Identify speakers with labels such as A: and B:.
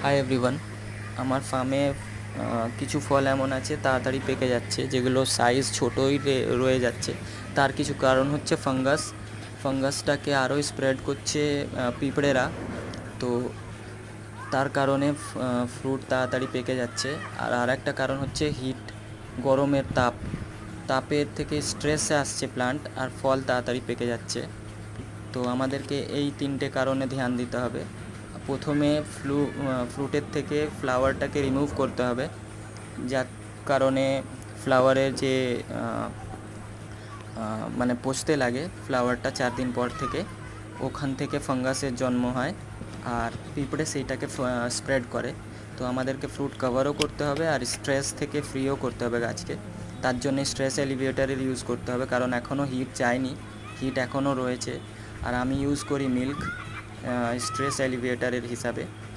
A: Hi everyone. আমার ফার্মে কিছু ফল এমন আছে তাড়াতাড়ি পেকে যাচ্ছে, যেগুলো সাইজ ছোটোই রয়ে যাচ্ছে। তার কিছু কারণ হচ্ছে ফাঙ্গাসটাকে আরও স্প্রেড করছে পিঁপড়েরা। তো তার কারণে ফ্রুট তাড়াতাড়ি পেকে যাচ্ছে। আর একটা কারণ হচ্ছে হিট, গরমের তাপের থেকে স্ট্রেসে আসছে প্লান্ট, আর ফল তাড়াতাড়ি পেকে যাচ্ছে। তো আমাদেরকে এই তিনটে কারণে ধ্যান দিতে হবে। প্রথমে ফ্রুটের থেকে ফ্লাওয়ারটাকে রিমুভ করতে হবে, যার কারণে ফ্লাওয়ারের যে মানে পচতে লাগে ফ্লাওয়ারটা 4 দিন পর থেকে, ওখান থেকে ফাঙ্গাসের জন্ম হয়, আর পিঁপড়ে সেইটাকে স্প্রেড করে। তো আমাদেরকে ফ্রুট কভারও করতে হবে আর স্ট্রেস থেকে ফ্রিও করতে হবে গাছকে। তার জন্য স্ট্রেস এলিভিয়েটারের ইউজ করতে হবে, কারণ এখনও হিট যায়নি, হিট এখনও রয়েছে। আর আমি ইউজ করি মিল্ক স্ট্রেস এলিভিয়েটারের হিসাবে।